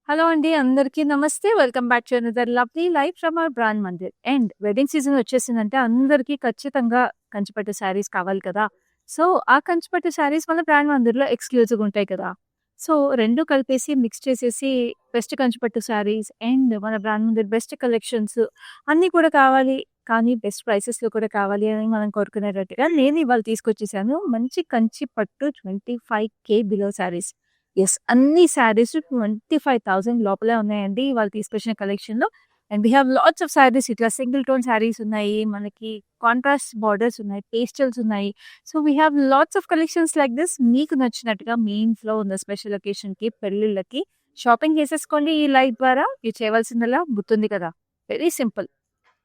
Hello అండి. అందరికీ నమస్తే. Welcome back to another lovely life from our brand Mandir. And wedding season వచ్చేసిందంటే అందరికీ ఖచ్చితంగా కంచిపట్టు శారీస్ కావాలి కదా! సో, ఆ కంచిపట్టు శారీస్ మన బ్రాండ్ మందిర్‌లో ఎక్స్‌క్లూజివ్‌గా ఉంటాయి కదా! సో, 2 కలిపేసి మిక్స్ చేసేసి బెస్ట్ కంచిపట్టు శారీస్ అండ్ మన బ్రాండ్ మందిర్ బెస్ట్ కలెక్షన్స్ అన్నీ కూడా కావాలి. కానీ బెస్ట్ ప్రైసెస్‌లో కూడా కావాలి అని మనం కోరుకునేటట్టుగా నేను ఇవాళ తీసుకొచ్చేసాను. మంచి కంచి పట్టు 25,000 బిలో శారీస్. యెస్. అన్ని శారీస్ 25,000 లోపలే ఉన్నాయండి. వాళ్ళు తీసుకొచ్చిన కలెక్షన్‌లో. And we have lots of saris ఇట్లా సింగిల్ టోన్ శారీస్ ఉన్నాయి. మనకి కాంట్రాస్ట్ బోర్డర్స్ ఉన్నాయి. పేస్టల్స్ ఉన్నాయి. So, we have lots of collections like this. మీకు నచ్చినట్టుగా మీ ఇంట్లో ఉన్న స్పెషల్ అకేషన్‌కి, పెళ్ళిళ్ళకి షాపింగ్ చేసేసుకోండి ఈ లైవ్ ద్వారా. మీరు చేయవలసిందల్లా గుర్తుంది కదా! Very simple.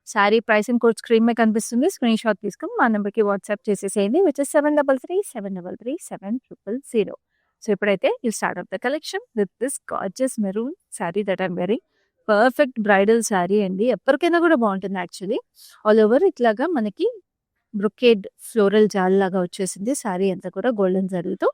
Sari pricing code screen మీద కనిపిస్తుంది. స్క్రీన్‌షాట్ తీసుకొని మా నంబర్‌కి వాట్సాప్ చేసేసేయండి. Which is 7337337000. సో, ఇప్పుడైతే you start of the collection with this gorgeous maroon sari that I'm వెరింగ్. Perfect bridal sari అండి. ఎప్పటికైనా కూడా బావుంటుంది యాక్చువల్లీ. ఆల్ ఓవర్ ఇట్లాగా మనకి బ్రొకేడ్ ఫ్లోరల్ జాల్ లాగా వచ్చేసింది. శారీ అంతా కూడా గోల్డెన్ జరీతో.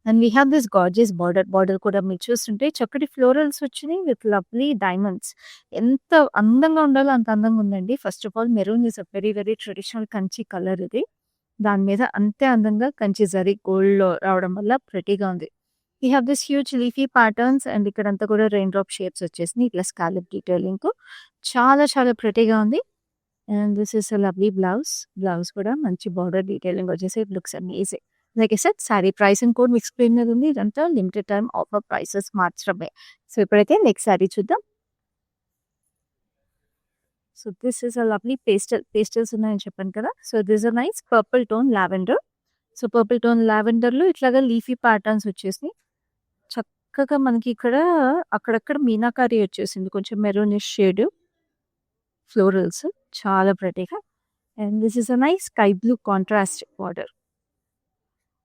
And we have this gorgeous border. Border కూడా మీరు చూస్తుంటే చక్కటి ఫ్లోరల్స్ వచ్చినాయి విత్ లవ్లీ డైమండ్స్. ఎంత అందంగా ఉండాలో అంత అందంగా ఉందండి. First of all maroon is a very very traditional Kanchi colour ఇది. దాని మీద అంతే అందంగా కంచి జరీ గోల్డ్‌లో రావడం వల్ల ప్రెటీగా ఉంది. We have this huge leafy patterns and ఇక్కడంతా కూడా రెయిన్ డ్రాప్ షేప్స్ వచ్చేసినాయి. ఇట్లా స్కాలప్ డీటెయిలింగ్‌తో చాలా చాలా ప్రెటీగా ఉంది. And this is a lovely blouse. Blouse కూడా మంచి బార్డర్ డీటెయిలింగ్ వచ్చేసి it looks amazing. Like I said sari pricing code మీకు స్క్రీన్ మీద ఉంది. ఇదంతా లిమిటెడ్ టైమ్ ఆఫర్ ప్రైసెస్ మాత్రమే. సో, ఇప్పుడైతే నెక్స్ట్ సారీ చూద్దాం. So, this is a lovely pastels ఉన్నాయని చెప్పాను కదా! So, this a nice purple tone lavender. So, purple tone లావెండర్‌లో ఇట్లాగా లీఫీ ప్యాటర్న్స్ వచ్చేసినాయి. చక్కగా మనకి ఇక్కడ అక్కడక్కడ మీనాకారి వచ్చేసింది. కొంచెం మెరూనిష్ షేడ్ ఫ్లోరల్స్ చాలా ప్రెటీగా. And this is a nice sky blue contrast border.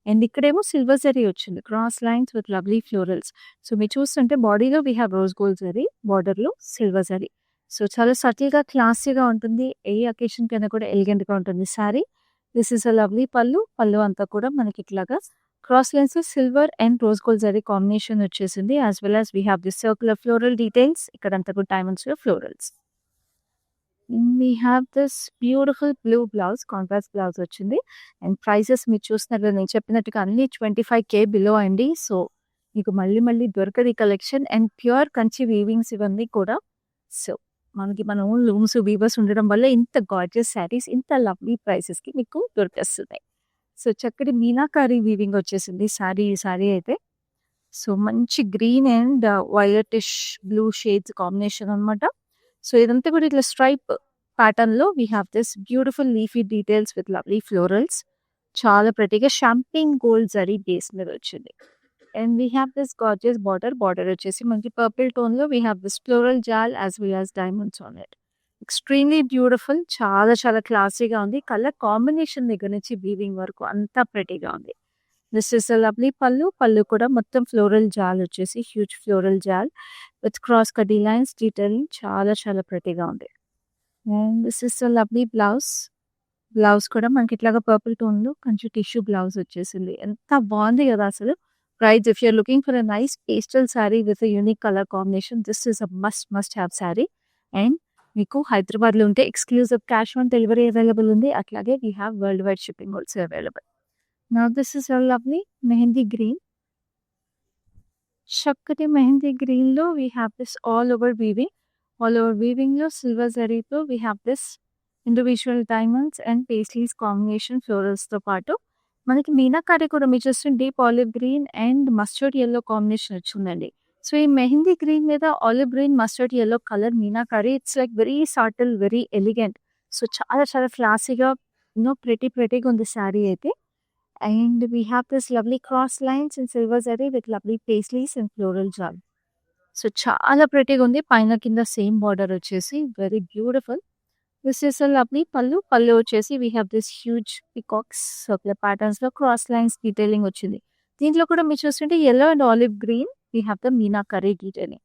And ఇక్కడేమో సిల్వర్ జరీ వచ్చింది. Cross lines with lovely florals. So, మీరు చూస్తుంటే బాడీలో we have rose gold zari, బార్డర్‌లో సిల్వర్ జరీ. సో, చాలా సటిల్‌గా, క్లాసీగా ఉంటుంది. ఏ అకేషన్‌కైనా కూడా ఎలిగెంట్‌గా ఉంటుంది sari. This is a lovely pallu. Pallu అంతా కూడా మనకి ఇట్లాగా క్రాస్ లైన్స్‌లో silver and rose gold zari combination వచ్చేసింది. As well as we have this circular floral details. ఇక్కడంతా కూడా డైమండ్స్‌లో florals. We have this beautiful blue blouse, contrast blouse వచ్చింది. అండ్ ప్రైసెస్ మీరు చూస్తున్నారు నేను చెప్పినట్టుగా అన్ని 25,000 బిలో అండి. సో, మీకు మళ్ళీ మళ్ళీ దొరకదు ఈ కలెక్షన్. అండ్ ప్యూర్ కంచి వీవింగ్స్ ఇవన్నీ కూడా. సో, మనకి మన ఓన్ లూమ్స్, వీవర్స్ ఉండడం వల్ల ఇంత గార్జియస్ శారీస్ ఇంత లవ్లీ ప్రైసెస్‌కి మీకు దొరికేస్తున్నాయి. సో, చక్కటి మీనాకారి వీవింగ్ వచ్చేసింది ఈ సారీ అయితే. సో, మంచి green and violetish blue shades combination అనమాట. సో, ఇదంతా కూడా ఇట్లా స్ట్రైప్ ప్యాటర్న్‌లో we have this beautiful leafy details with lovely florals. చాలా ప్రెటీగా షాంపెయిన్ గోల్డ్ జరీ బేస్ మీద వచ్చింది. And we have this gorgeous border. Border వచ్చేసి మనకి పర్పుల్ టోన్‌లో we have this floral jaal as well as diamonds on it. Extremely beautiful. చాలా చాలా క్లాసీగా ఉంది. కలర్ కాంబినేషన్ దగ్గర నుంచి వీవింగ్ వరకు అంతా ప్రెటీగా ఉంది. This is a lovely pallu. పల్లు కూడా మొత్తం ఫ్లోరల్ జాల్ వచ్చేసి హ్యూజ్ ఫ్లోరల్ జాల్ విత్ క్రాస్ కడ్డీ లైన్స్ డీటెయిలింగ్ చాలా చాలా ప్రెటీగా ఉంది. And this is a lovely blouse. Blouse కూడా మనకి ఇట్లాగా పర్పుల్ టోన్‌లో కొంచెం టిష్యూ బ్లౌజ్ వచ్చేసింది. ఎంత బావుంది కదా అసలు. Price if you are looking for a nice pastel sari with a unique colour combination this is a must have sari. And మీకు హైదరాబాద్‌లో ఉంటే exclusive cash on delivery available ఉంది. అట్లాగే we have world wide shipping also available. Now this is a lovely mehndi green. చక్కటి మెహందీ గ్రీన్‌లో we have this all over weaving. All over వీవింగ్‌లో silver జరీతో we have this individual diamonds and paisleys combination ఫ్లోరల్స్‌తో పాటు మనకి మీనాకారి కూడా మీరు చూస్తే deep olive green and mustard yellow combination వచ్చిందండి. సో, ఈ మెహందీ గ్రీన్ మీద olive green, mustard yellow colour meenakari it's like very subtle, very elegant. So, చాలా చాలా క్లాసీగా ప్రెటీగా ఉంది శారీ అయితే. And we have this lovely cross lines in silver zari with lovely paisleys and floral jaal. So, చాలా ప్రెటీగా ఉంది. పైన కింద సేమ్ బార్డర్ వచ్చేసి very beautiful. This is a lovely pallu. Pallu వచ్చేసి we have this huge peacocks circular ప్యాటర్న్స్‌లో క్రాస్ లైన్స్ డీటెయిలింగ్ వచ్చింది. దీంట్లో కూడా మీరు చూస్తుంటే yellow and olive green we have the meenakari detailing.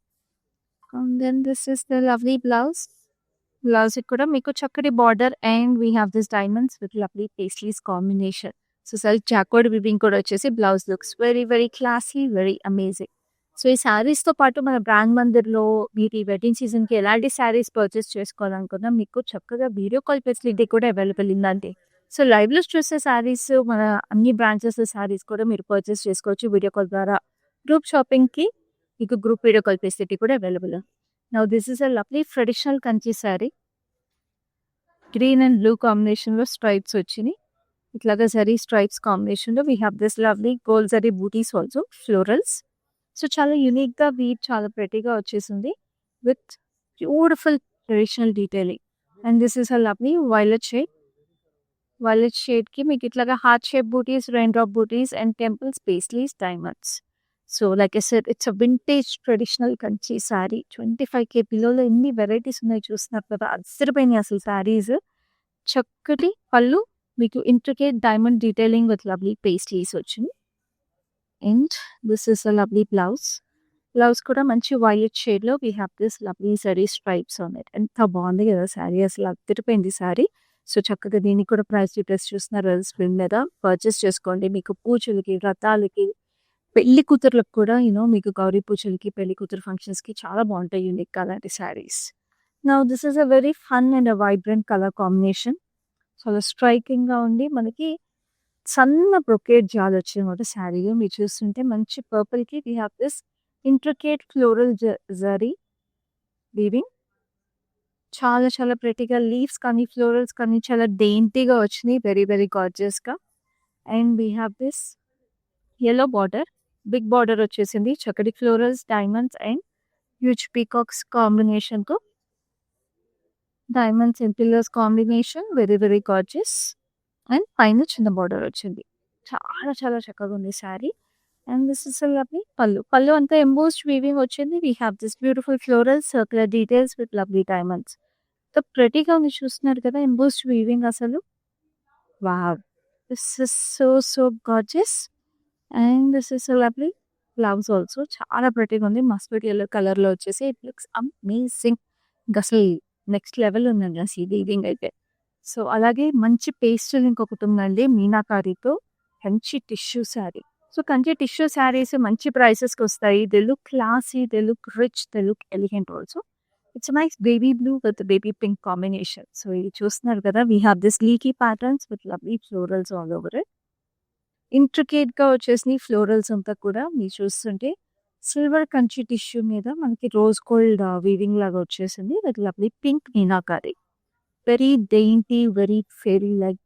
And then this is the lovely blouse. బ్లౌజ్‌కి కూడా మీకు చక్కటి border and we have this diamonds with lovely pastries combination. So, self jacquard weaving కూడా వచ్చేసి blouse looks very very classy, very amazing. So, ఈ శారీస్‌తో పాటు మన బ్రాండ్ మందిర్‌లో మీరు ఈ వెడ్డింగ్ సీజన్‌కి ఎలాంటి శారీస్ పర్చేస్ చేసుకోవాలనుకున్నా మీకు చక్కగా వీడియో కాల్ ఫెసిలిటీ కూడా అవైలబుల్ ఉందండి. సో, లైవ్‌లో చూసే శారీస్ మన అన్ని బ్రాంచెస్ శారీస్ కూడా మీరు పర్చేస్ చేసుకోవచ్చు వీడియో కాల్ ద్వారా. గ్రూప్ షాపింగ్‌కి మీకు గ్రూప్ వీడియో కాల్ ఫెసిలిటీ కూడా available. Now this is a lovely traditional Kanchi saree. Green and blue కాంబినేషన్‌లో స్ట్రైప్స్ వచ్చినియి. ఇట్లాగా జరీ స్ట్రైప్స్ కాంబినేషన్‌లో we have this lovely gold zari bootis also florals. So, చాలా యూనిక్‌గా వీవ్ చాలా ప్రెట్టీగా వచ్చేసింది. With beautiful traditional detailing. And this is a lovely violet shade. Violet షేడ్‌కి మీకు ఇట్లాగా heart shape bootis, rain drop bootis and temples, paisleys, diamonds. So, like I said it's a vintage traditional Kanchi sari. 25,000 బిలోలో ఎన్ని varieties ఉన్నాయో చూస్తున్నారు కదా! అదిరిపోయినాయి అసలు శారీస్. చక్కటి పళ్ళు మీకు intricate diamond detailing with lovely paisleys వచ్చింది. And this is a lovely blouse. Blouse కూడా మంచి వైలెట్ షేడ్‌లో we have this lovely zari stripes on it. ఎంత బాగుంది కదా! శారీ అసలు అదిరిపోయింది శారీ. సో, చక్కగా దీనికి కూడా ప్రైస్ డీటెయిల్స్ చూస్తున్నారు స్క్రీన్ మీద. పర్చేస్ చేసుకోండి. మీకు పూజలకి, వ్రతాలకి, పెళ్లి కూతుర్లకు కూడా మీకు గౌరీ పూజలకి, పెళ్లి కూతురు ఫంక్షన్స్‌కి చాలా బాగుంటాయి యూనిక్‌గా అలాంటి saris. Now this is a very fun and vibrant colour combination. చాలా స్ట్రైకింగ్‌గా ఉండి మనకి సన్న బ్రొకేడ్ జాల్ వచ్చిందన్నమాట శారీలో. మీరు చూస్తుంటే మంచి పర్పుల్‌కి we have this intricate floral zari weaving. చాలా చాలా ప్రెట్టీగా లీవ్స్ కానీ, ఫ్లోరల్స్ కానీ చాలా డెయింటీగా వచ్చినాయి. వెరీ వెరీ గార్జియస్‌గా. And we have this yellow border. Big border వచ్చేసింది. చక్కటి florals, diamonds and huge peacocks కాంబినేషన్‌తో diamonds and pillars combination very very gorgeous. And పైన చిన్న బార్డర్ వచ్చింది. చాలా చాలా చక్కగా ఉంది saree. And this is a lovely pallu. Pallu అంతా ఎంబోస్డ్ వీవింగ్ వచ్చింది. We have this beautiful floral circular details with lovely diamonds. ఎంత ప్రెట్టీగా ఉంది చూస్తున్నారు కదా! ఎంబోస్డ్ వీవింగ్ అసలు. Wow! This is so so gorgeous. And this is a lovely blouse also. చాలా ప్రెట్టీగా ఉంది. మస్టర్డ్ యెల్లో కలర్‌లో వచ్చేసి ఇట్ లుక్స్ అమేజింగ్. ఇంకసలు నెక్స్ట్ లెవెల్ ఉందండి అసలు ఈ వీవింగ్ అయితే. సో, అలాగే మంచి పేస్టల్ ఇంకొకటి ఉందండి మీనాకారితో. Kanchi tissue saree. So, Kanchi tissue sarees మంచి ప్రైసెస్‌కి వస్తాయి. They look classy, they look rich, they look elegant also. It's nice baby blue with baby pink combination. So, ఇది చూస్తున్నారు కదా! We have this leafy patterns with lovely florals all over it. ఇంట్రికేట్‌గా వచ్చేసినాయి florals అంతా కూడా మీరు చూస్తుంటే. Silver Kanchi tissue మీద మనకి రోజ్ గోల్డ్ వీవింగ్ లాగా వచ్చేసింది. With lovely pink meenakari. Very dainty, very fairy like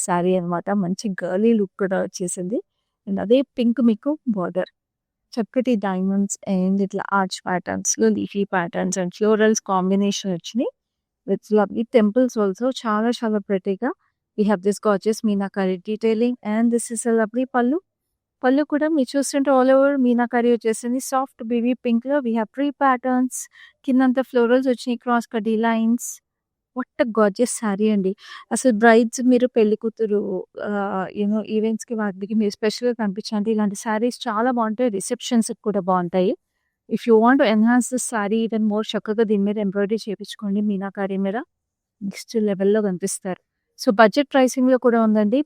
saree అనమాట. మంచి గర్లీ లుక్ కూడా వచ్చేసింది. అండ్ అదే పింక్ మీకు బార్డర్. చక్కటి డైమండ్స్ అండ్ ఇట్లా ఆర్చ్ ప్యాటర్న్స్‌లో leafy patterns and florals combination వచ్చినాయి. విత్ లవ్లీ టెంపుల్స్ ఆల్సో చాలా చాలా ప్రెట్టీగా. We have this gorgeous meenakari detailing and this is a lovely pallu. Pallu కూడా మీరు చూస్తుంటే ఆల్ ఓవర్ మీనాకారి వచ్చేసింది. సాఫ్ట్ బేబీ పింక్‌లో వి హావ్ ట్రీ ప్యాటర్న్స్. కిందంతా ఫ్లోరల్స్ వచ్చినాయి. క్రాస్ కడ్డీ lines. What a gorgeous saree అండి. అసలు బ్రైడ్స్ మీరు పెళ్లి కూతురు ఈవెంట్స్‌కి వాటికి మీరు స్పెషల్‌గా కనిపించాలంటే ఇలాంటి శారీస్ చాలా బాగుంటాయి. రిసెప్షన్స్‌కి కూడా బాగుంటాయి. If you want to enhance this sari even more చక్కగా దీని మీద ఎంబ్రాయిడరీ చేపించుకోండి మీనాకారి మీద. నెక్స్ట్ లెవెల్‌లో కనిపిస్తారు. సో, బడ్జెట్ ప్రైసింగ్‌లో కూడా ఉందండి.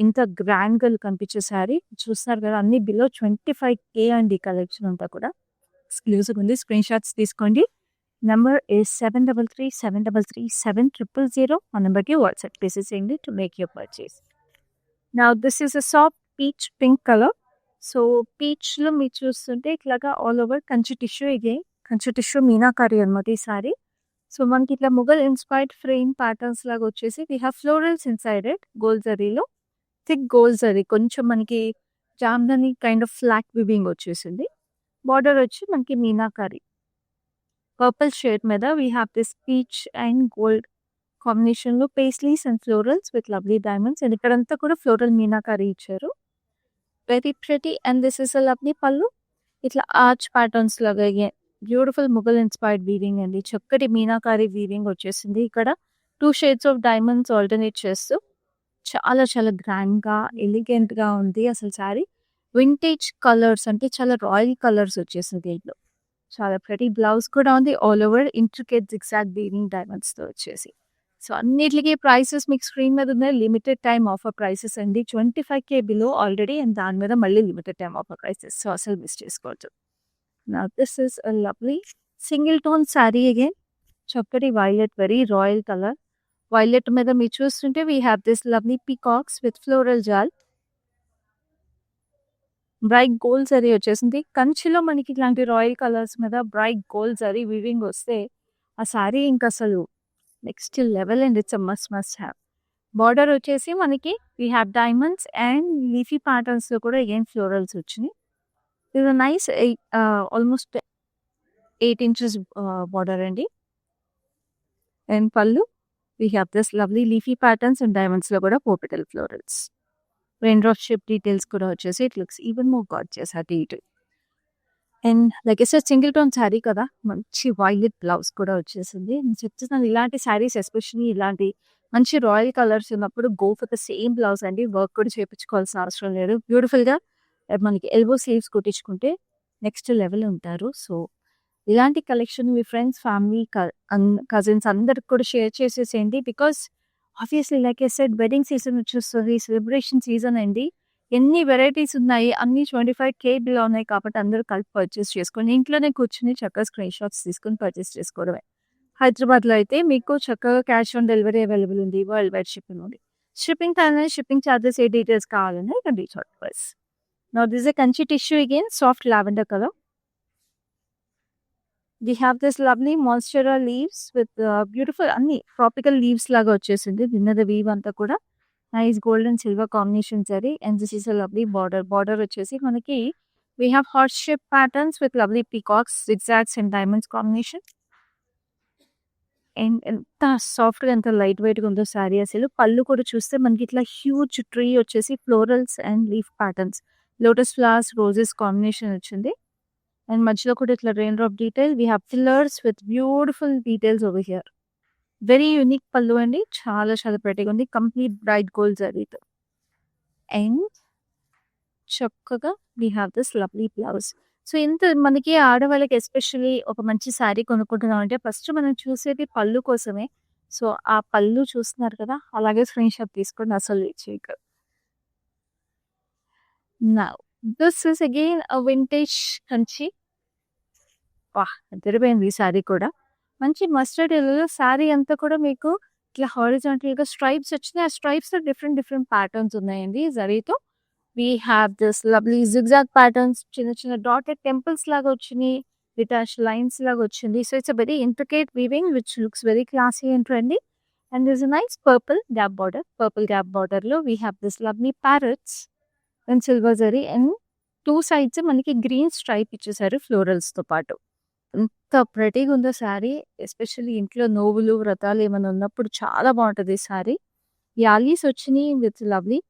ఇంత గ్రాండ్‌గా కనిపించే శారీ చూస్తున్నారు కదా! అన్ని బిలో 25,000 అండి కలెక్షన్ అంతా కూడా. ఎక్స్‌క్లూజివ్‌గా ఉంది. స్క్రీన్ షాట్స్ తీసుకోండి. Number is 7337337000. ఆ నెంబర్‌కి వాట్సాప్ చేసేసేయండి to make your purchase. Now this is a soft peach pink colour. So, పీచ్‌లో మీరు చూస్తుంటే ఇట్లాగా all over Kanchi tissue Kanchi tissue meenakari అనమాట ఈ సారీ. సో, మనకి ఇట్లా ముఘల్ ఇన్‌స్పైర్డ్ ఫ్రేమ్ ప్యాటర్న్స్ లాగా వచ్చేసి we have florals inside it gold జరీలో. థిక్ గోల్డ్ జరీ కొంచెం మనకి jamdani kind of flat weaving వచ్చేసింది. బార్డర్ వచ్చి మనకి మీనాకారి. పర్పుల్ షేడ్ మీద we have this peach and gold కాంబినేషన్‌లో paisleys and florals with lovely diamonds. And ఇక్కడంతా కూడా ఫ్లోరల్ మీనాకారి ఇచ్చారు. Very pretty and this is a lovely pallu. ఇట్లా ఆర్చ్ ప్యాటర్న్స్ లాగా బ్యూటిఫుల్ ముఘల్ ఇన్‌స్పైర్డ్ వీవింగ్ అండి. చక్కటి మీనాకారి వీవింగ్ వచ్చేసింది. ఇక్కడ 2 షేడ్స్ ఆఫ్ డైమండ్స్ ఆల్టర్‌నేట్ చేస్తూ చాలా చాలా గ్రాండ్‌గా, ఎలిగెంట్‌గా ఉంది అసలు శారీ. వింటేజ్ కలర్స్ అంటే చాలా రాయల్ కలర్స్ వచ్చేసింది దీంట్లో. చాలా ప్రెటీ బ్లౌజ్ కూడా ఉంది. All over intricate zigzag weaving డైమండ్స్‌తో వచ్చేసి. సో, అన్నిట్లికి ప్రైసెస్ మీకు స్క్రీన్ మీద ఉన్నాయి. లిమిటెడ్ టైమ్ ఆఫర్ ప్రైసెస్ అండి. 25,000 బిలో ఆల్రెడీ అండ్ దాని మీద మళ్ళీ limited time offer prices. So, అసలు మిస్ చేసుకోవద్దు. Now this is a lovely single tone saree again. చక్కటి violet, very royal colour. Violet మీద మీరు చూస్తుంటే we have this lovely peacocks with floral jaal. Bright gold zari వచ్చేసింది. కంచిలో మనకి ఇట్లాంటి రాయల్ కలర్స్ మీద బ్రైట్ గోల్డ్ జరీ వీవింగ్ వస్తే ఆ సారీ ఇంకా అసలు next level and it's must have. Border వచ్చేసి మనకి we have diamonds and leafy ప్యాటర్న్స్లో కూడా అగైన్ ఫ్లోరల్స్ వచ్చినాయి. ఇది నైస్ ఆల్మోస్ట్ 8 inches బార్డర్ అండి. And pallu we have this lovely leafy patterns and డైమండ్స్లో కూడా పోపిటల్ florals. Rain drop shape details కూడా వచ్చేసి it looks even more gorgeous అటు ఇటు. And like I said single tone saree కదా, మంచి వైలెట్ బ్లౌజ్ కూడా వచ్చేసింది. నేను చెప్తున్నాను ఇలాంటి శారీస్ ఎస్పెషల్లీ ఇలాంటి మంచి రాయల్ కలర్స్ ఉన్నప్పుడు go for the same blouse అండి. వర్క్ కూడా చేయించుకోవాల్సిన అవసరం లేదు. బ్యూటిఫుల్గా మనకి ఎల్బో స్లీవ్స్ కుట్టించుకుంటే నెక్స్ట్ లెవెల్ ఉంటారు. సో ఇలాంటి కలెక్షన్ మీ ఫ్రెండ్స్, ఫ్యామిలీ, కజిన్స్ అందరికి కూడా షేర్ చేసేసేయండి. Because obviously like I said wedding season వచ్చేస్తుంది, సెలబ్రేషన్ సీజన్ అండి. ఎన్ని వెరైటీస్ ఉన్నాయి, అన్ని 25K బిలో ఉన్నాయి కాబట్టి అందరూ కలిపి పర్చేస్ చేసుకోండి. ఇంట్లోనే కూర్చుని చక్కగా స్క్రీన్ షాట్స్ తీసుకొని పర్చేస్ చేసుకోవడమే. హైదరాబాద్లో అయితే మీకు చక్కగా క్యాష్ ఆన్ డెలివరీ అవైలబుల్ ఉంది, వరల్డ్ వైడ్ షిప్పింగ్ ఉంది. షిప్పింగ్ టైం, షిప్పింగ్ ఛార్జెస్, ఏ డీటెయిల్స్ కావాలన్నా ఇక్కడ reach out first. Now this a Kanchi tissue again, soft lavender colour. We have this lovely monstera leaves with beautiful అన్ని tropical leaves లాగా వచ్చేసింది. విన్నద weave అంతా కూడా nice gold and silver combination saree. And this is a lovely border. Border వచ్చేసి మనకి we have heart shape patterns with lovely peacocks, zigzags and diamonds combination. And ఎంత సాఫ్ట్గా, ఎంత లైట్ వెయిట్గా ఉందో శారీ అసలు. పళ్ళు కూడా చూస్తే మనకి ఇట్లా హ్యూజ్ ట్రీ వచ్చేసి florals and leaf patterns, lotus flowers, roses combination వచ్చింది. అండ్ మధ్యలో కూడా ఇట్లా rain drop detail. We have pillars with beautiful details over here. Very unique పళ్ళు అండి, చాలా చాలా ప్రెటీగా ఉంది. కంప్లీట్ బ్రైట్ గోల్డ్ జరీతో. అండ్ చక్కగా we have this lovely blouse. So ఇంత మనకి ఆడవాళ్ళకి ఎస్పెషల్లీ ఒక మంచి శారీ కొనుక్కుంటున్నాం అంటే ఫస్ట్ మనం చూసేది పళ్ళు కోసమే. సో ఆ పళ్ళు చూస్తున్నారు కదా, అలాగే స్క్రీన్ షాట్ తీసుకోండి, అసలు చేయక. Now this is again a vintage Kanchi. తెరిపోయింది ఈ శారీ కూడా. మంచి మస్టర్డ్ ఎల్లో శారీ అంతా కూడా మీకు ఇట్లా హారిజాంటల్గా స్ట్రైప్స్ వచ్చినాయి. ఆ స్ట్రైప్స్లో డిఫరెంట్ డిఫరెంట్ ప్యాటర్న్స్ ఉన్నాయండి జరీతో. We have this lovely zigzag patterns, చిన్న చిన్న డాటెడ్ టెంపుల్స్ లాగా వచ్చినాయి, డిటాచ్ లైన్స్ లాగా వచ్చింది. So it's a very intricate weaving which looks very classy and trendy. And this nice purple gap border. Purple gap బార్డర్లో we have this lovely parrots and silver zari. And 2 sides మనకి green stripe ఇచ్చేసారు ఫ్లోరల్స్తో పాటు. ఎంత ప్రెటీగా ఉందో sari. Especially ఇంట్లో నోవులు, వ్రతాలు ఏమైనా ఉన్నప్పుడు చాలా బాగుంటుంది ఈ శారీ. ఈ ఆలీస్ వచ్చినాయి with lovely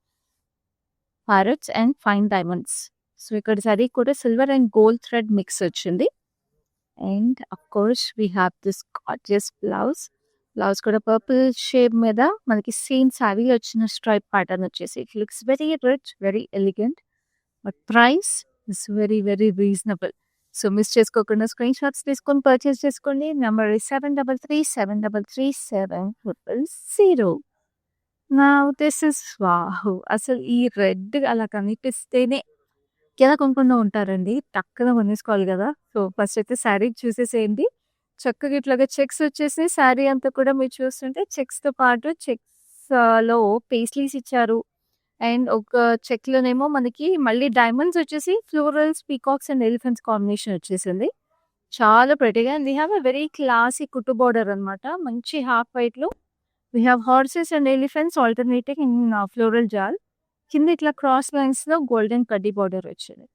parrots and fine diamonds. So ఇక్కడ శారీ కూడా silver and gold thread mix వచ్చింది. And of course we have this gorgeous blouse. Blouse కూడా పర్పుల్ షేప్ మీద మనకి సేమ్ శారీ వచ్చిన స్ట్రైప్ ప్యాటర్న్ వచ్చేసి it looks very rich, very elegant. But price is very very reasonable. So miss చేసుకోకుండా screenshots తీసుకొని purchase చేసుకోండి. Number 7337337000. Now this is wow. అసలు ఈ రెడ్ అలా కనిపిస్తేనే ఎలా కొనుక్కుండా ఉంటారండి, టక్కున కొనేసుకోవాలి కదా. సో ఫస్ట్ అయితే శారీ చూసేసేయండి. చక్కగా ఇట్లాగా చెక్స్ వచ్చేసి శారీ అంతా కూడా మీరు చూస్తుంటే చెక్స్తో పాటు చెక్స్లో పేస్లీస్ ఇచ్చారు. అండ్ ఒక చెక్లోనేమో మనకి మళ్ళీ డైమండ్స్ వచ్చేసి florals, peacocks and elephants combination వచ్చేసింది. చాలా ప్రెటీగా. And we have a very classy కుట్టు బార్డర్ అనమాట. మంచి హాఫ్ వైట్లో we have horses and elephants alternating in floral jaal. కింద ఇట్లా క్రాస్ లైన్స్లో గోల్డెన్ కడ్డీ బార్డర్ వచ్చింది.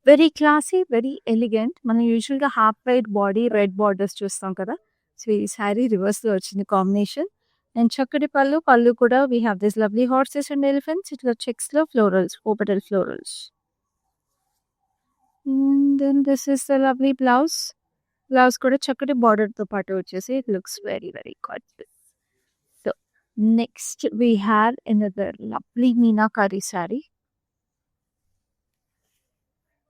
Very classy, very elegant. మనం యూజువల్గా half white body, red borders చూస్తాం కదా. సో ఈ శారీ రివర్స్లో వచ్చింది కాంబినేషన్. అండ్ చక్కటి పళ్ళు. పళ్ళు కూడా we have this lovely horses and elephants, ఇట్లా చెక్స్లో ఫ్లోరల్స్, పోపటల్ florals. Then this is the lovely blouse. Blouse కూడా చక్కటి బార్డర్తో పాటు వచ్చేసి it looks very very gorgeous. So next we have another lovely meenakari saree.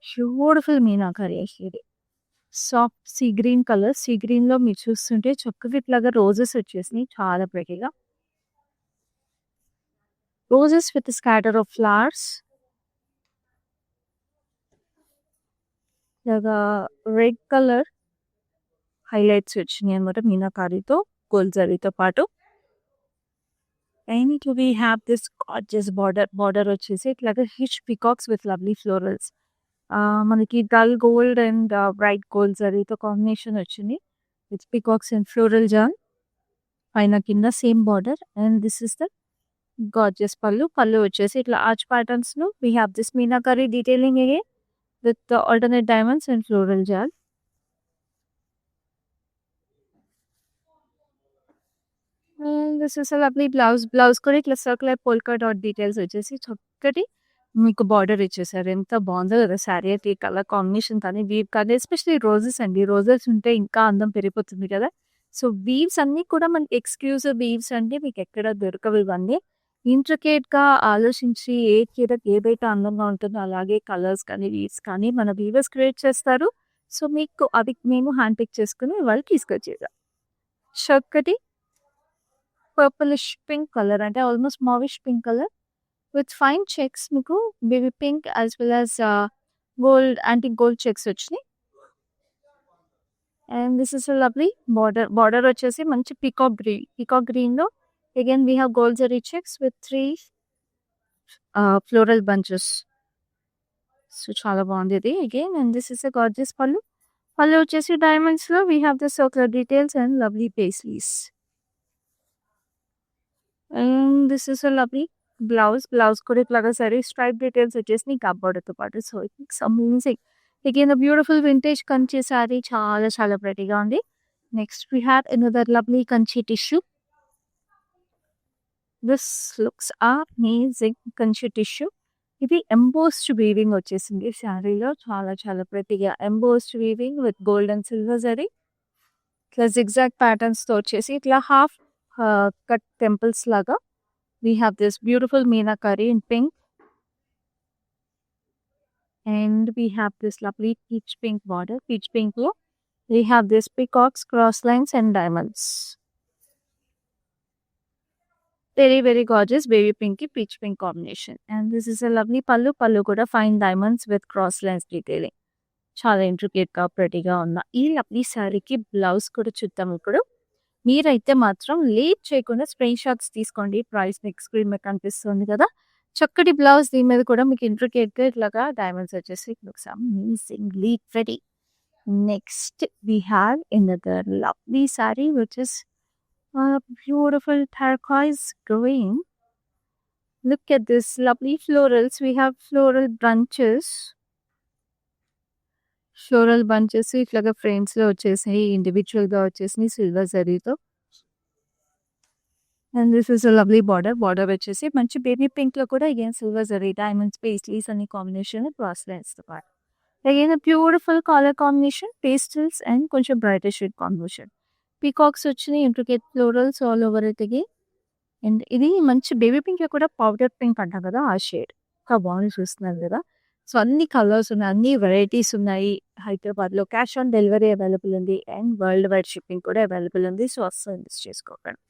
Beautiful meenakari ఇది. Soft sea green colour. Sea గ్రీన్లో మీరు చూస్తుంటే చక్కగా ఇట్లాగా రోజెస్ వచ్చేసినాయి, చాలా ప్రెటీగా. Roses with scatter of flowers. ఇలాగా రెడ్ కలర్ హైలైట్స్ వచ్చినాయి అనమాట మీనాకారితో గోల్డ్ జరీతో పాటు. And we have this gorgeous border వచ్చేసి ఇట్లాగా హిచ్ పికాక్స్ విత్ లవ్లీ ఫ్లోరల్స్. మనకి dull gold and bright gold జరీతో కాంబినేషన్ వచ్చింది with peacocks and floral jaal. పైన కింద same border. And this is the gorgeous pallu వచ్చేసి ఇట్లా ఆర్చ్ ప్యాటర్న్స్ లో we have this meenakari detailing again with alternate diamonds and floral jal. And this is a lovely blouse కూడా ఇట్లా circular polka dot details వచ్చేసి చక్కటి మీకు బార్డర్ ఇచ్చేసారు. ఎంత బాగుందో కదా శారీ అయితే. ఈ కలర్ కాంబినేషన్ కానీ వీవ్ కానీ ఎస్పెషల్లీ రోజెస్ అండి. రోజెస్ ఉంటే ఇంకా అందం పెరిగిపోతుంది కదా. సో వీవ్స్ అన్నీ కూడా మనకి ఎక్స్క్లూజివ్ వీవ్స్ అంటే మీకు ఎక్కడ దొరకవు ఇవన్నీ. ఇంట్రికేట్ గా ఆలోచించి ఏ చీరకి ఏదైతే అందంగా ఉంటుందో అలాగే కలర్స్ కానీ వీవ్స్ కానీ మన వీవర్స్ క్రియేట్ చేస్తారు. సో మీకు అవి మేము హ్యాండ్ పిక్ చేసుకుని వాళ్ళు తీసుకొచ్చేదా. చక్కటి పర్పులిష్ పింక్ కలర్ అంటే almost mauvish pink colour with fine checks. మీకు baby pink as well as gold antique gold checks వచ్చినాయి. And this is lovely border వచ్చేసి మంచి పీకాక్ గ్రీన్ లో again we have gold zari checks with 3 floral bunches. So చాలా బాగుంది ఇది again. And this is gorgeous pallu వచ్చేసి diamonds లో we have the circular details and lovely paisleys. And this is lovely blouse కూడా ఇట్లాగా సరే స్ట్రైప్ డీటెయిల్స్ వచ్చేసి కబ్బోర్డ్ తో పాటు. So it's amazing. Again beautiful vintage Kanchi saree చాలా చాలా ప్రెటీగా ఉంది. Next we have another lovely Kanchi tissue. This looks amazing Kanchi tissue. ఇది ఎంబోస్డ్ వీవింగ్ వచ్చేసింది శారీలో. చాలా చాలా ప్రెటీగా embossed weaving with gold and silver zari ఇట్లా జిగ్జాగ్ ప్యాటర్న్స్ తో వచ్చేసి ఇట్లా హాఫ్ కట్ టెంపుల్స్ లాగా. We have this beautiful meenakari in pink. And we have this lovely peach pink border. Peach pink lo we have this peacocks, cross lines and diamonds. Very very gorgeous baby pinky peach pink combination. And this is a lovely pallu kuda fine diamonds with cross lines detailing. Chala intricate ga pretty ga unna ee lovely saree ki blouse kuda chuddam ippudu. మీరైతే మాత్రం late చేయకుండా screen shots తీసుకోండి. Price మీకు screen మీద కనిపిస్తుంది కదా. చక్కటి blouse దీని మీద కూడా మీకు ఇంట్రికేట్ గా ఇట్లాగా డైమండ్స్ వచ్చేసి looks amazingly pretty. Next we have another lovely saree which is beautiful turquoise green. Look at this lovely florals. We have floral bunches ఇట్లాగా ఫ్రేమ్స్ లో వచ్చేసాయి. ఇండివిజువల్ గా వచ్చేసి సిల్వర్ జరీతో. And this is lovely border వచ్చేసి మంచి baby pink లో కూడా again silver zari diamonds paisleys అనే కాంబినేషన్ క్రాస్ లైన్స్ తో పాటు. Again beautiful colour combination pastels and కొంచెం బ్రైటర్ షేడ్ కాంబినేషన్. పీకాక్స్ వచ్చినాయి intricate florals all over it again. And ఇది మంచి బేబీ పింక్ లో కూడా పౌడర్ పింక్ అంటాం కదా ఆ షేడ్. ఇంకా బాగుంది చూస్తున్నారు కదా. సో అన్ని కలర్స్ ఉన్నాయి, అన్ని వెరైటీస్ ఉన్నాయి. హైదరాబాద్లో క్యాష్ ఆన్ డెలివరీ అవైలబుల్ ఉంది అండ్ వరల్డ్ వైడ్ షిప్పింగ్ కూడా అవైలబుల్ ఉంది. సో అస్సలు మిస్ చేసుకోకండి.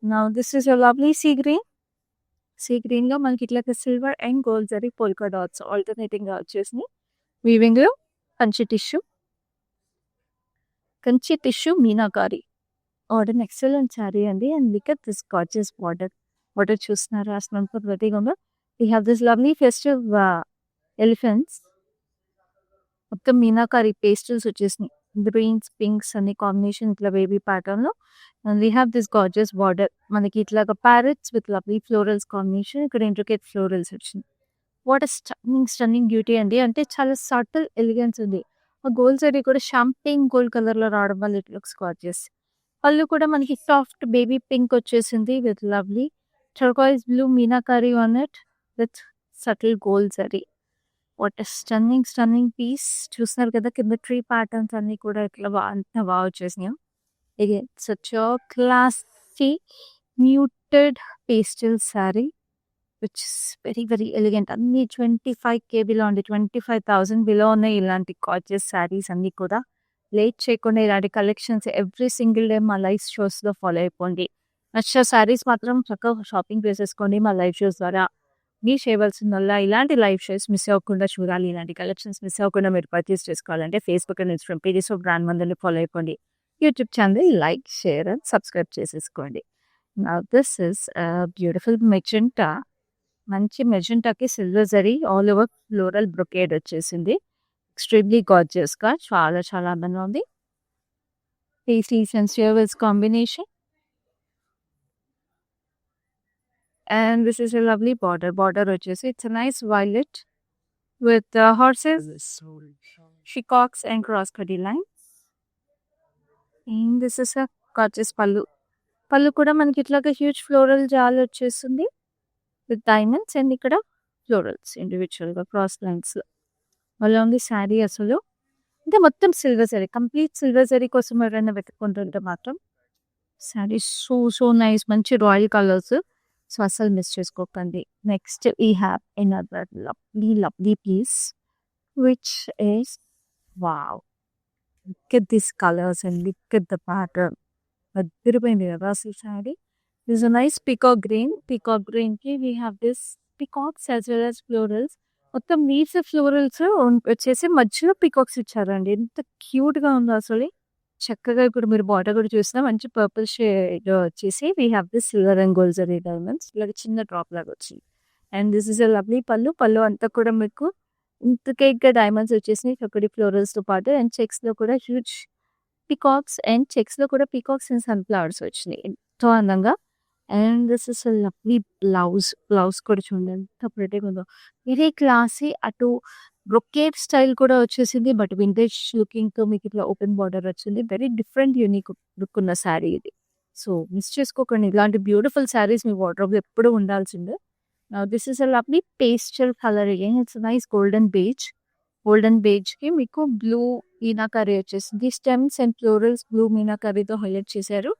Now this is lovely sea గ్రీన్లో మనకి ఇట్లా silver and gold zari polka dots ఆల్టర్నేటింగ్గా వచ్చేసి వీవింగ్లో Kanchi tissue meenakari order excellent sari అండి. And look at this gorgeous border చూస్తున్నారు అసలు ప్రతిగా. We have this lovely festive elephants. మొత్తం మీనాకారి పేస్టల్స్ వచ్చేసినాయి. గ్రీన్స్ పింక్స్ అనే కాంబినేషన్ ఇట్లా బేబీ ప్యాటర్న్ లో. And we have this gorgeous border. మనకి ఇట్లాగా parrots with lovely florals combination. ఇక్కడ ఇంట్రికేట్ ఫ్లోరల్స్ వచ్చింది. వాట్ స్టన్నింగ్ బ్యూటీ అండి. అంటే చాలా సటిల్ ఎలిగెన్స్ ఉంది. ఆ గోల్డ్ జరీ కూడా షాంపెయిన్ గోల్డ్ కలర్ లో రావడం వల్ల ఇట్ లుక్స్ గార్జియస్. పళ్ళు కూడా మనకి సాఫ్ట్ బేబీ పింక్ వచ్చేసింది with lovely turquoise blue meenakari on it with subtle gold zari. What stunning piece. చూస్తున్నారు కదా కింద ట్రీ ప్యాటర్న్స్ అన్ని కూడా ఇట్లా అంత బాగా వచ్చేసినాయి. Again such classy muted pastel sari which is very very elegant. అన్ని 25K బిలో ఉంది, 25,000 బిలో ఉన్నాయి ఇలాంటి గార్జియస్ శారీస్ అన్ని కూడా. లేట్ చేయకుండా ఇలాంటి కలెక్షన్స్ ఎవ్రీ సింగిల్ డే మా లైవ్ షోస్లో ఫాలో అయిపోండి. నచ్చే శారీస్ మాత్రం చక్కగా షాపింగ్ చేసేసుకోండి మా లైవ్ షోస్ ద్వారా. మీరు చేయవలసిందల్లా ఇలాంటి లైవ్ షోస్ మిస్ అవ్వకుండా చూడాలి. ఇలాంటి కలెక్షన్స్ మిస్ అవ్వకుండా మీరు పర్చేస్ చేసుకోవాలంటే Facebook and Instagram pages of brand మందిర్‌ని ఫాలో అయిపోండి. YouTube channel like, share and subscribe చేసేసుకోండి. Now this is beautiful magenta. మంచి మెజెంటాకి silver zari all over floral brocade వచ్చేసింది. ఎక్స్‌ట్రీమ్‌లీ గార్జియస్‌గా చాలా చాలా అందంగా ఉంది. Pastels and silvers combination. And this is a lovely border. Border వచ్చేసి it's a nice violet with horses, peacocks and cross cutty lines. And this is a gorgeous pallu. పళ్ళు కూడా మనకి ఇట్లాగా హ్యూజ్ ఫ్లోరల్ జాల్ వచ్చేస్తుంది విత్ డైమండ్స్ అండ్ ఇక్కడ florals ఇండివిజువల్గా cross lines. అలా ఉంది శారీ అసలు. అంటే మొత్తం silver zari, complete silver zari కోసం ఎవరైనా వెతుక్కుంటుంటే మాత్రం శారీ సో సో నైస్. మంచి రాయల్ కలర్స్. సో అస్సలు మిస్ చేసుకోకండి. Next we have another lovely piece which is wow. Look at this colours and look at the pattern. అదిరిపోయింది కదా అసలు sari. This a nice peacock green. Peacock గ్రీన్కి we have this peacocks as well as florals. మొత్తం leaves florals వచ్చేసి మధ్యలో peacocks ఇచ్చారండి. ఎంత క్యూట్గా ఉందో అసలు. చక్కగా ఇప్పుడు మీరు బార్డర్ కూడా చూసినా మంచి పర్పుల్ షేడ్ వచ్చేసి we have this silver and gold zari diamonds ఇలాగ చిన్న డ్రాప్ లాగా వచ్చింది. And this is a lovely pallu. Pallu అంతా కూడా మీకు ఇంట్రికేట్‌గా డైమండ్స్ వచ్చేసినాయి చక్కటి ఫ్లోరల్స్‌తో పాటు. అండ్ చెక్స్‌లో కూడా హ్యూజ్ పీకాక్స్ అండ్ చెక్స్‌లో కూడా పీకాక్స్ అండ్ సన్‌ఫ్లవర్స్ వచ్చినాయి ఎంతో అందంగా. And this is a lovely blouse. Blouse కూడా చూడండి ఎంత ప్రిటీగా ఉందో. Very classy. అటు బ్రొకేడ్ స్టైల్ కూడా వచ్చేసింది. బట్ వింటేజ్ లుకింగ్‌తో మీకు ఇట్లా ఓపెన్ బార్డర్ వచ్చింది. వెరీ డిఫరెంట్ యూనిక్ లుక్ ఉన్న శారీ ఇది. సో మిస్ చేసుకోకండి. ఇలాంటి బ్యూటిఫుల్ శారీస్ మీ వార్డ్‌రోబ్‌లో ఎప్పుడూ ఉండాల్సిందే. Now this is a lovely pastel colour again. It's nice golden beige. Golden బేజ్‌కి మీకు బ్లూ మీనాకరీ వచ్చేసింది. స్టెమ్స్ అండ్ ఫ్లోరల్స్ బ్లూ మీనాకరీతో హైలైట్ చేశారు.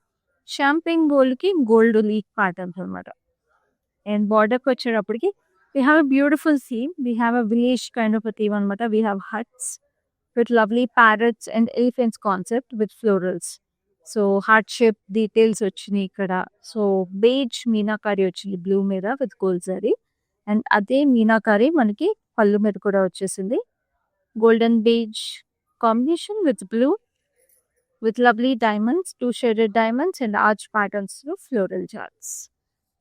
షాంపెయిన్ గోల్డ్‌కి గోల్డ్ లీఫ్ ప్యాటర్న్స్ అనమాట. అండ్ బార్డర్‌కి వచ్చేటప్పటికి we have a beautiful theme. We have a village kind of a theme అనమాట. We have huts with lovely parrots and elephants concept with florals. So heart shape details వచ్చినాయి ఇక్కడ. So beige meenakari వచ్చింది blue మీద with gold zari. And అదే మీనాకారి మనకి పళ్ళు మీద కూడా వచ్చేసింది. Golden beige combination with blue with lovely diamonds, 2 shaded diamonds and arch ప్యాటర్న్స్‌లో ఫ్లోరల్ జార్ట్స్.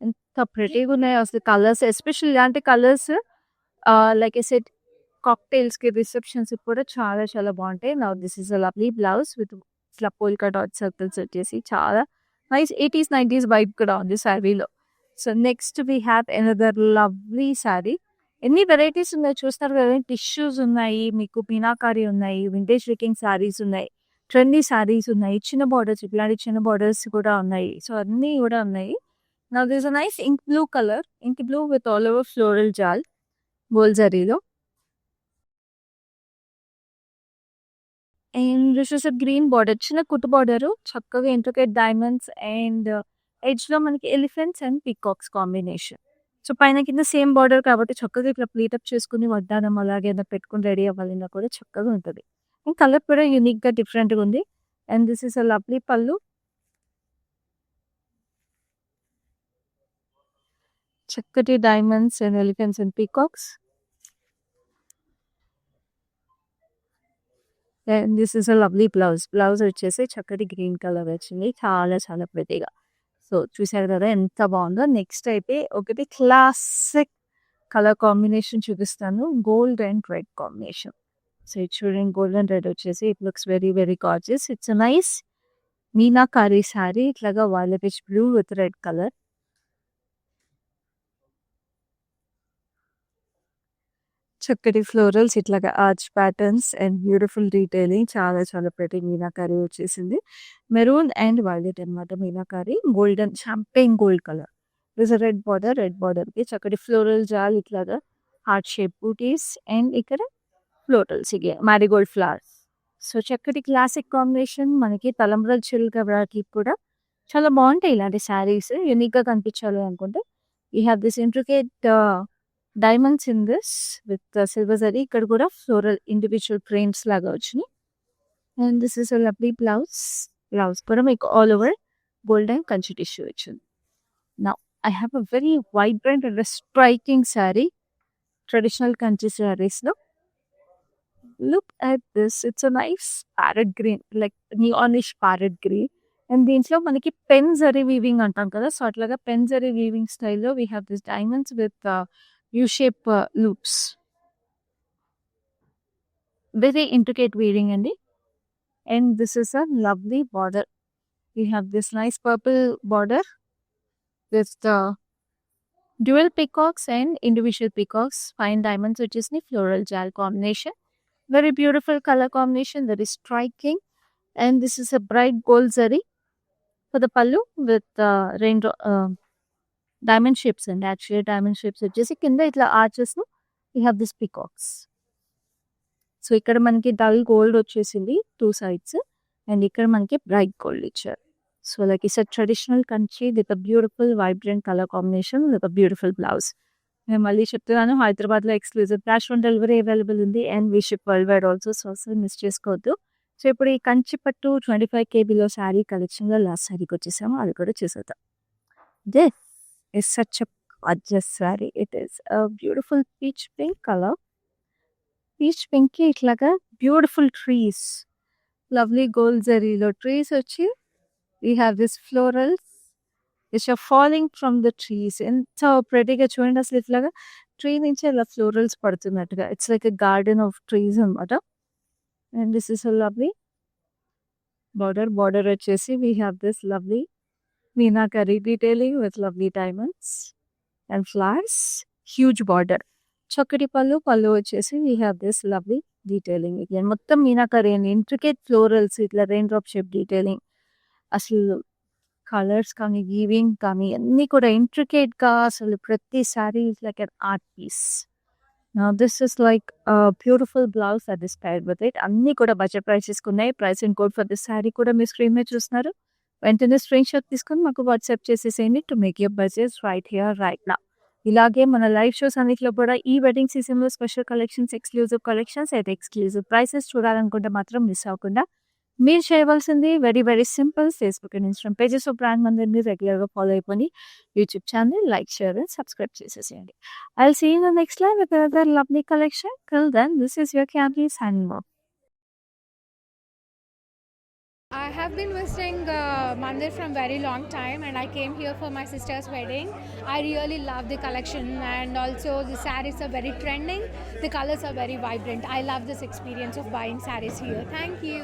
ఎంత ప్రిటీగా ఉన్నాయి అసలు కలర్స్. ఎస్పెషల్లీ ఇలాంటి కలర్స్ లైక్ ఐ సెడ్ కాక్టైల్స్‌కి, రిసెప్షన్స్‌కి కూడా చాలా చాలా బాగుంటాయి. Now this is a lovely blouse with ఇట్లా పోల్కా డాట్ సర్కిల్స్ వచ్చేసి చాలా నైస్ 80s, 90s వైబ్ కూడా ఉంది శారీలో. So next we have another lovely sari. ఎన్ని వెరైటీస్ ఉన్నాయి చూస్తున్నారు కదా. టిష్యూస్ ఉన్నాయి, మీకు మీనాకారి ఉన్నాయి, వింటేజ్ లుకింగ్ శారీస్ ఉన్నాయి, ట్రెండీ శారీస్ ఉన్నాయి, చిన్న బార్డర్స్ ఇట్లాంటి చిన్న బార్డర్స్ కూడా ఉన్నాయి. సో అన్నీ కూడా ఉన్నాయి. Now there's a nice ink blue color, ink blue with all over floral jal, gold zarilo. And this is a green border, చిన్న కుట్టు border, చక్కగా intricate diamonds and edge లో మనకి elephants and peacocks combination. So పైన కింద same border కాబట్టి చక్కగా ఇట్లా ప్లీటప్ చేసుకుని వడ్డానం అలాగే ఏదైనా పెట్టుకుని రెడీ అవ్వాలన్నా కూడా చక్కగా ఉంటుంది. అండ్ కలర్ కూడా యూనిక్గా డిఫరెంట్గా ఉంది. And this is a lovely పళ్ళు. చక్కటి diamonds and elephants and peacocks. And this is a lovely blouse. Blouse వచ్చేసి చక్కటి గ్రీన్ కలర్ వచ్చింది. చాలా చాలా ప్రిటీగా. సో చూసారు కదా ఎంత బాగుందో. నెక్స్ట్ అయితే ఒకటి క్లాసిక్ కలర్ కాంబినేషన్ చూపిస్తాను. Gold and red combination. So ఇది చూడండి గోల్డ్ అండ్ రెడ్ వచ్చేసి it looks very very gorgeous. It's a nice meenakari sari. ఇట్లాగా violetish blue with red colour. చక్కటి ఫ్లోరల్స్ ఇట్లాగా arch patterns and beautiful detailing. చాలా చాలా ప్రిటీ మీనాకారి వచ్చేసింది. మెరూన్ అండ్ వైలెట్ అనమాట meenakari. Golden champagne gold colour. This red border. Red బార్డర్కి చక్కటి floral jaal ఇట్లాగా హార్ట్ షేప్ బూటీస్ అండ్ ఇక్కడ ఫ్లోరల్స్ ఇగే మ్యారీగోల్డ్ ఫ్లవర్స్. సో చక్కటి క్లాసిక్ కాంబినేషన్. మనకి తలంబ్రాల చిలుక వాటికి కూడా చాలా బాగుంటాయి ఇలాంటి శారీస్. యూనిక్గా కనిపించాలి అనుకుంటే you have this intricate diamonds in this with silver zari. ఇక్కడ కూడా ఫ్లోరల్ ఇండివిజువల్ ఫ్రేమ్స్ లాగా వచ్చినాయి. And this is a lovely blouse. Blouse కూడా మీకు all over gold and Kanchi tissue వచ్చింది. నా I have a very vibrant and a striking saree, traditional country sarees. Look at this. It's a nice parrot green, like neonish parrot green. And దీంట్లో మనకి pen zari weaving అంటాం కదా, so అట్లాగా pen zari weaving స్టైల్లో we have this diamonds with U shape loops. Very intricate weaving అండి. And this is a lovely border. We have this nice purple border with dual peacocks and individual peacocks, fine diamonds, which is the floral gel combination. Very beautiful color combination, very striking. And this is a bright gold zari for the pallu with rainbow diamond shapes, and actually diamond shapes వచ్చేసి కింద ఇట్లా arches ను we have this peacocks. So ఇక్కడ మనకి dull gold వచ్చేసింది two sides, and ఇక్కడ మనకి bright gold ఇచ్చారు. So like it's a traditional country with a beautiful vibrant color combination with a beautiful blouse. నేను మళ్ళీ చెప్తున్నాను, హైదరాబాద్లో exclusive cash on delivery available ఉంది, and we ship world wide also. So అసలు miss చేసుకోవద్దు. So ఇప్పుడు ఈ కంచి పట్టు 25 kbలో శారీ కలెక్షన్లో లాస్ట్ శారీకి వచ్చేసాము, అది కూడా చూసేద్దాం. This is such a gorgeous sari. It is a beautiful peach pink colour. Peach పింక్కి ఇట్లాగా బ్యూటిఫుల్ ట్రీస్, లవ్లీ గోల్డ్ జరీలో ట్రీస్ వచ్చి we have this florals which are falling from the trees. ఎంత ప్రెటీగా చూడండి, అసలు ఇట్లాగా ట్రీ నుంచి అలా ఫ్లోరల్స్ పడుతున్నట్టుగా. It's like a garden of trees అనమాట. And this is a lovely border. Border వచ్చేసి we have this lovely meenakari detailing with lovely diamonds and flowers. Huge border. చక్కటి పళ్ళు. పళ్ళు వచ్చేసి we have this lovely detailing. Again మొత్తం meenakari and intricate florals, ఇట్లా rain drop shape detailing. అసలు colours కానీ weaving కానీ అన్నీ కూడా ఇంట్రికేట్గా, అసలు ప్రతి sari is like an art piece. This is like beautiful blouse that is paired with it. అన్నీ కూడా బడ్జెట్ ప్రైసెస్కి ఉన్నాయి. Price and code for this sari కూడా మీ స్క్రీన్ మీద చూస్తున్నారు. వెంటనే స్క్రీన్ షాట్ తీసుకొని మాకు వాట్సాప్ చేసేసేయండి to make your budget right here right now. ఇలాగే మన లైవ్ షోస్ అన్నింటిలో కూడా ఈ వెడ్డింగ్ సీజన్లో స్పెషల్ కలెక్షన్స్, ఎక్స్క్లూజివ్ కలెక్షన్స్ అయితే ఎక్స్క్లూజివ్ ప్రైసెస్ చూడాలనుకుంటే మాత్రం మిస్ అవ్వకుండా మీరు చేయవలసింది very very simple. Facebook and Instagram pages of brand మందిర్ని రెగ్యులర్గా ఫాలో అయిపోయి YouTube channel like, share and subscribe చేసేసేయండి. I will see you in the next live with another lovely collection. Till then this is your Kamli signing off. I have been visiting Mandir from very long time, and I came here for my sister's wedding. I really love the collection, and also the sarees are very trending. The colors are very vibrant. I love this experience of buying sarees here. Thank you.